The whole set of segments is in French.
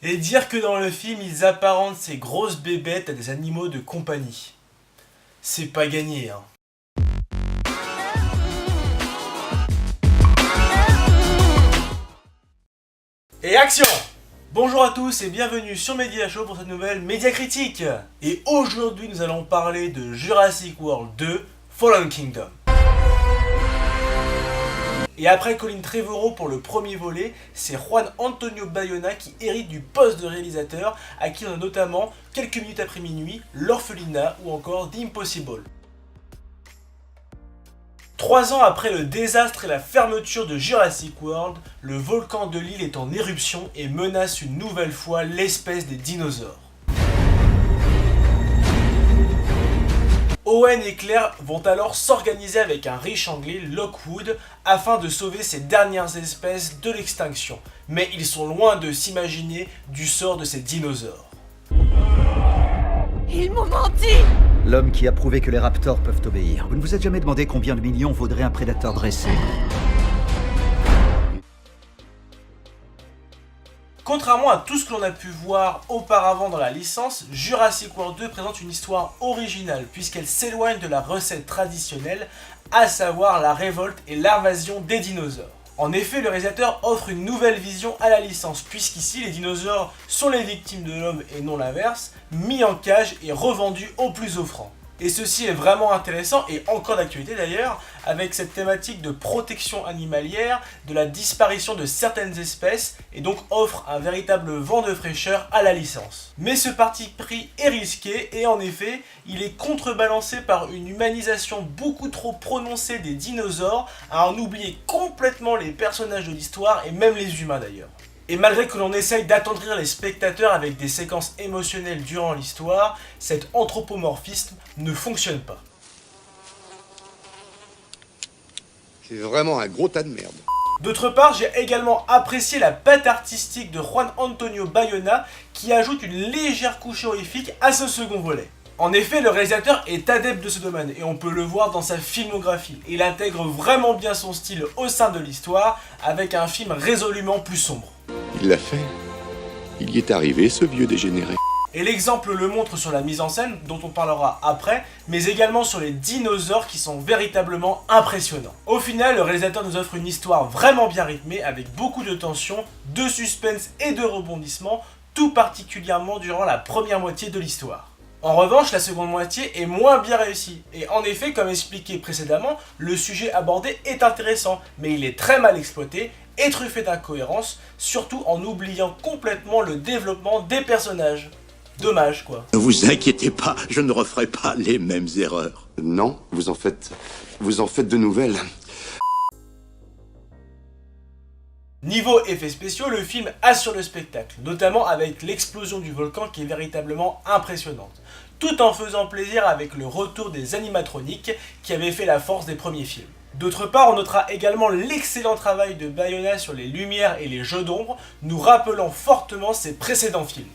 Et dire que dans le film, ils apparentent ces grosses bébêtes à des animaux de compagnie. C'est pas gagné, hein. Et action! Bonjour à tous et bienvenue sur Media Show pour cette nouvelle Média Critique. Et aujourd'hui, nous allons parler de Jurassic World 2 Fallen Kingdom. Et après Colin Trevorrow pour le premier volet, c'est Juan Antonio Bayona qui hérite du poste de réalisateur, à qui on a notamment, quelques minutes après minuit, L'Orphelinat ou encore The Impossible. 3 ans après le désastre et la fermeture de Jurassic World, le volcan de l'île est en éruption et menace une nouvelle fois l'espèce des dinosaures. Owen et Claire vont alors s'organiser avec un riche anglais, Lockwood, afin de sauver ces dernières espèces de l'extinction. Mais ils sont loin de s'imaginer du sort de ces dinosaures. Ils m'ont menti! L'homme qui a prouvé que les raptors peuvent obéir. Vous ne vous êtes jamais demandé combien de millions vaudrait un prédateur dressé? Contrairement à tout ce que l'on a pu voir auparavant dans la licence, Jurassic World 2 présente une histoire originale puisqu'elle s'éloigne de la recette traditionnelle, à savoir la révolte et l'invasion des dinosaures. En effet, le réalisateur offre une nouvelle vision à la licence puisqu'ici les dinosaures sont les victimes de l'homme et non l'inverse, mis en cage et revendus au plus offrant. Et ceci est vraiment intéressant et encore d'actualité d'ailleurs, avec cette thématique de protection animalière, de la disparition de certaines espèces, et donc offre un véritable vent de fraîcheur à la licence. Mais ce parti pris est risqué, et en effet, il est contrebalancé par une humanisation beaucoup trop prononcée des dinosaures, à en oublier complètement les personnages de l'histoire, et même les humains d'ailleurs. Et malgré que l'on essaye d'attendrir les spectateurs avec des séquences émotionnelles durant l'histoire, cet anthropomorphisme ne fonctionne pas. C'est vraiment un gros tas de merde. D'autre part, j'ai également apprécié la patte artistique de Juan Antonio Bayona qui ajoute une légère couche horrifique à ce second volet. En effet, le réalisateur est adepte de ce domaine et on peut le voir dans sa filmographie. Il intègre vraiment bien son style au sein de l'histoire avec un film résolument plus sombre. Il l'a fait. Il y est arrivé, ce vieux dégénéré. Et l'exemple le montre sur la mise en scène, dont on parlera après, mais également sur les dinosaures qui sont véritablement impressionnants. Au final, le réalisateur nous offre une histoire vraiment bien rythmée, avec beaucoup de tension, de suspense et de rebondissements, tout particulièrement durant la première moitié de l'histoire. En revanche, la seconde moitié est moins bien réussie. Et en effet, comme expliqué précédemment, le sujet abordé est intéressant, mais il est très mal exploité et truffé d'incohérences, surtout en oubliant complètement le développement des personnages. Dommage, quoi. Ne vous inquiétez pas, je ne referai pas les mêmes erreurs. Non, vous en faites de nouvelles. Niveau effets spéciaux, le film assure le spectacle, notamment avec l'explosion du volcan qui est véritablement impressionnante, tout en faisant plaisir avec le retour des animatroniques qui avaient fait la force des premiers films. D'autre part, on notera également l'excellent travail de Bayona sur les lumières et les jeux d'ombre, nous rappelant fortement ses précédents films.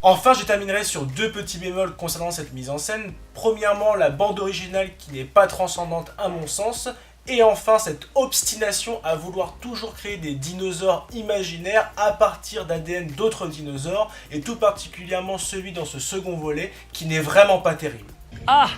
Enfin, je terminerai sur deux petits bémols concernant cette mise en scène. Premièrement, la bande originale qui n'est pas transcendante à mon sens. Et enfin, cette obstination à vouloir toujours créer des dinosaures imaginaires à partir d'ADN d'autres dinosaures, et tout particulièrement celui dans ce second volet qui n'est vraiment pas terrible. Ah!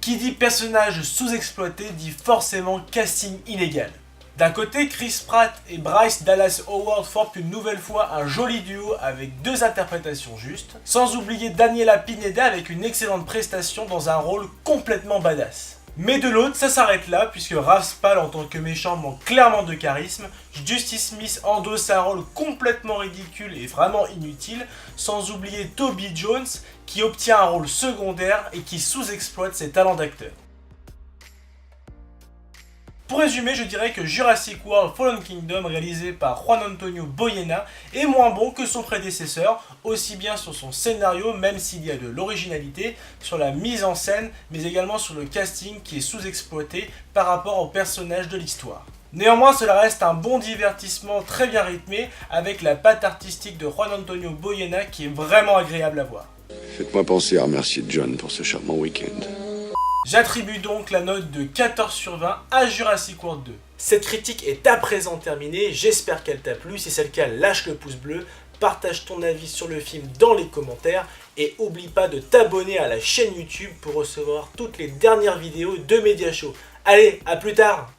Qui dit personnage sous-exploité dit forcément casting inégal. D'un côté, Chris Pratt et Bryce Dallas Howard forment une nouvelle fois un joli duo avec deux interprétations justes, sans oublier Daniela Pineda avec une excellente prestation dans un rôle complètement badass. Mais de l'autre, ça s'arrête là, puisque Rafe Spall en tant que méchant manque clairement de charisme, Justice Smith endosse un rôle complètement ridicule et vraiment inutile, sans oublier Toby Jones qui obtient un rôle secondaire et qui sous-exploite ses talents d'acteur. Pour résumer, je dirais que Jurassic World Fallen Kingdom, réalisé par Juan Antonio Bayona, est moins bon que son prédécesseur, aussi bien sur son scénario, même s'il y a de l'originalité, sur la mise en scène, mais également sur le casting qui est sous-exploité par rapport aux personnages de l'histoire. Néanmoins, cela reste un bon divertissement très bien rythmé, avec la patte artistique de Juan Antonio Boyena qui est vraiment agréable à voir. Faites-moi penser à remercier John pour ce charmant week-end. J'attribue donc la note de 14 sur 20 à Jurassic World 2. Cette critique est à présent terminée, j'espère qu'elle t'a plu, si c'est le cas lâche le pouce bleu, partage ton avis sur le film dans les commentaires et oublie pas de t'abonner à la chaîne YouTube pour recevoir toutes les dernières vidéos de Media Show. Allez, à plus tard!